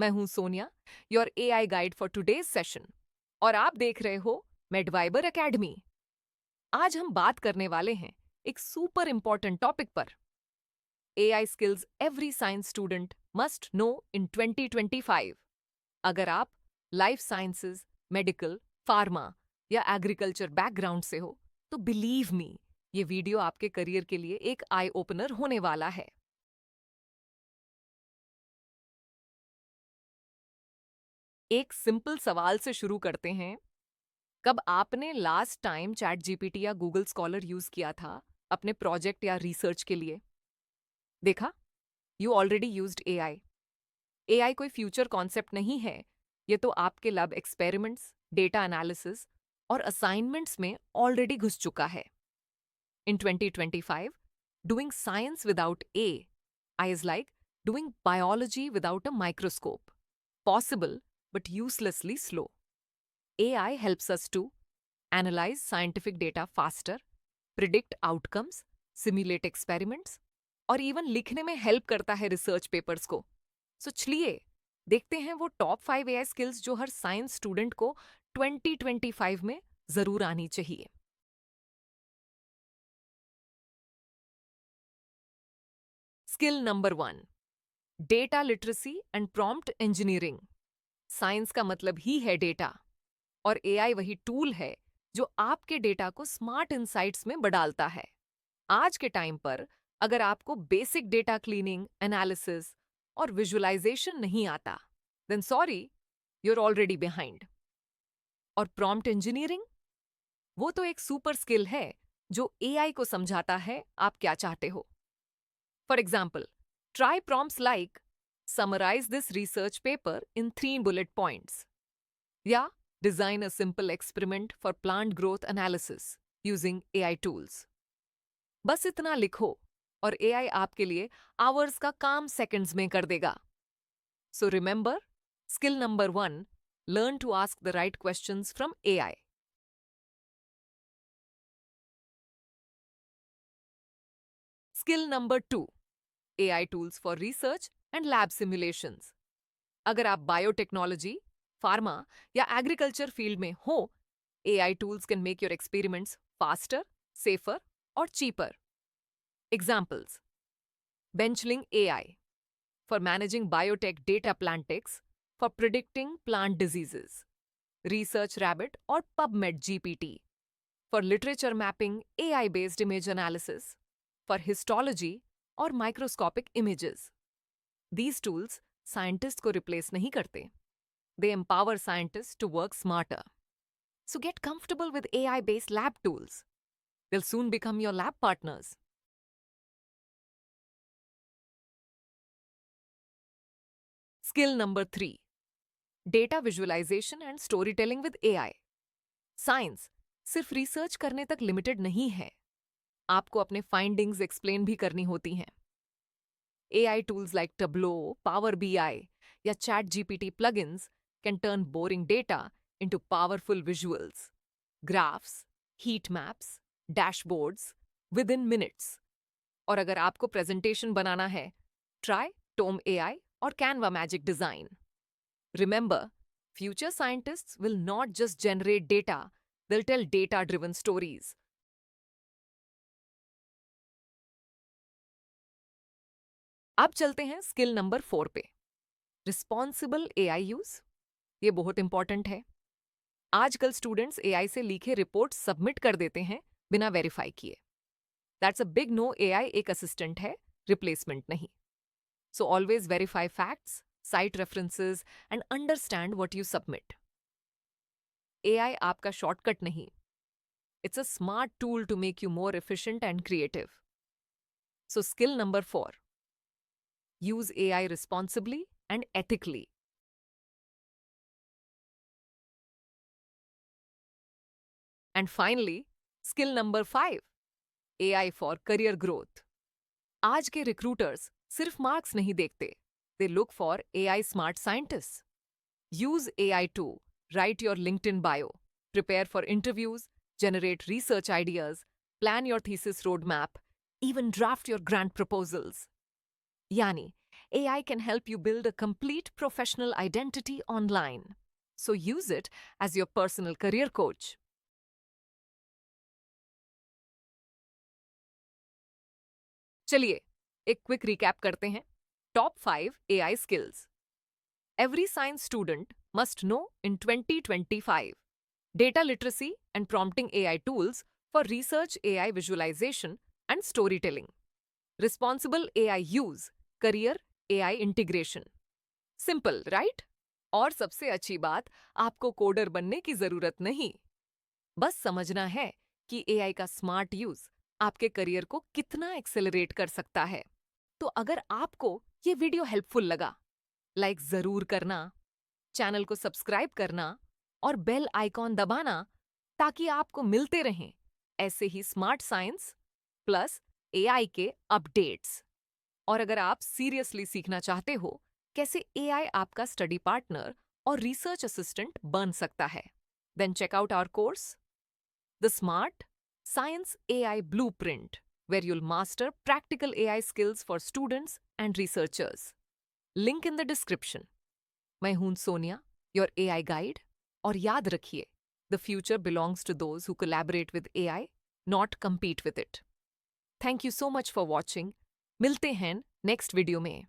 मैं हूं Sonia, your AI guide for today's session, और आप देख रहे हो मेडवाइबर एकेडमी। आज हम बात करने वाले हैं एक सुपर इंपॉर्टेंट टॉपिक पर, AI skills every science student must know इन 2025। अगर आप लाइफ साइंसेज, मेडिकल, फार्मा या एग्रीकल्चर बैकग्राउंड से हो, तो बिलीव मी, ये वीडियो आपके करियर के लिए एक आई ओपनर होने वाला है। एक सिंपल सवाल से शुरू करते हैं। कब आपने लास्ट टाइम चैट जीपीटी या गूगल स्कॉलर यूज किया था अपने प्रोजेक्ट या रिसर्च के लिए? देखा, you already used AI. AI कोई फ्यूचर कॉन्सेप्ट नहीं है, ये तो आपके लैब एक्सपेरिमेंट्स, डेटा एनालिसिस और असाइनमेंट्स में ऑलरेडी घुस चुका है। इन 2025, doing science without A I is like doing biology without a microscope, possible but uselessly slow. AI helps us to analyze scientific data faster, predict outcomes, simulate experiments, और even लिखने में help करता है research papers को। सो चलिए देखते हैं वो टॉप 5 AI स्किल्स जो हर साइंस स्टूडेंट को 2025 में जरूर आनी चाहिए। Skill number 1, data literacy and prompt engineering. Science का मतलब ही है डेटा, और एआई वही टूल है जो आपके डेटा को स्मार्ट इंसाइट्स में बदलता है। आज के टाइम पर अगर आपको बेसिक डेटा क्लीनिंग, एनालिसिस और विजुअलाइजेशन नहीं आता, then sorry, you are already behind. और प्रॉम्प्ट इंजीनियरिंग, वो तो एक सुपर स्किल है जो एआई को समझाता है आप क्या चाहते हो। For example, try prompts like summarize this research paper in 3 bullet points, या design a simple experiment for plant growth analysis using AI tools. बस इतना लिखो और AI आपके लिए आवर्स का काम सेकंड्स में कर देगा। So remember, skill number 1, learn to ask the right questions from AI. Skill number 2, AI tools for research and lab simulations. अगर आप बायोटेक्नोलॉजी, फार्मा या एग्रीकल्चर फील्ड में हो, AI tools can make your experiments faster, safer और cheaper. Examples: Benchling AI for managing biotech data plantics for predicting plant diseases. Research Rabbit or PubMed GPT for literature mapping AI-based image analysis for histology और microscopic images. These tools scientist को replace नहीं करते. They empower scientists to work smarter. So get comfortable with AI-based lab tools. They'll soon become your lab partners. Skill number 3, data visualization and storytelling with AI. Science सिर्फ research करने तक limited नहीं है, आपको अपने findings explain भी करनी होती हैं। AI tools like Tableau, Power BI या ChatGPT plugins can turn boring data into powerful visuals, graphs, heat maps, dashboards within minutes. और अगर आपको प्रेजेंटेशन बनाना है, try Tome AI और Canva Magic Design. Remember, future scientists will not just generate data, they'll tell data-driven stories. अब चलते हैं skill number 4 पे, responsible AI use. ये बहुत इंपॉर्टेंट है। आजकल स्टूडेंट्स एआई से लिखे रिपोर्ट सबमिट कर देते हैं बिना वेरीफाई किए। That's a big no. AI एक असिस्टेंट है, रिप्लेसमेंट नहीं। So always verify facts, cite references and understand what you submit. AI आपका शॉर्टकट नहीं, it's a smart tool to make you more efficient and creative. So skill number 4, use AI responsibly and ethically. And finally, skill number 5, AI for career growth. आज के recruiters सिर्फ marks नहीं देखते, they look for AI smart scientists. Use AI to write your LinkedIn bio, prepare for interviews, generate research ideas, plan your thesis roadmap, even draft your grant proposals. यानी AI can help you build a complete professional identity online. So use it as your personal career coach. चलिए एक quick recap करते हैं. Top 5 AI skills. Every science student must know in 2025. Data literacy and prompting AI tools for research, AI visualization and storytelling. Responsible AI use, career AI integration. Simple, right? और सबसे अच्छी बात, आपको coder बनने की जरूरत नहीं. बस समझना है कि AI का स्मार्ट यूज आपके करियर को कितना एक्सेलरेट कर सकता है. तो अगर आपको ये वीडियो हेल्पफुल लगा, लाइक जरूर करना, चैनल को सब्सक्राइब करना और बेल आइकॉन दबाना ताकि आपको मिलते रहें ऐसे ही स्मार्ट साइंस प्लस AI के अपडेट्स. और अगर आप सीरियसली सीखना चाहते हो कैसे AI आपका स्टडी पार्टनर और रिसर्च असिस्टेंट बन सकता है, then check out our course the smart science AI Blueprint, where you'll master practical AI skills for students and researchers. Link in the description. मैं हूं सोनिया, your AI guide, और याद रखिए, the future belongs to those who collaborate with AI, not compete with it. Thank you so much for watching. मिलते हैं next video में.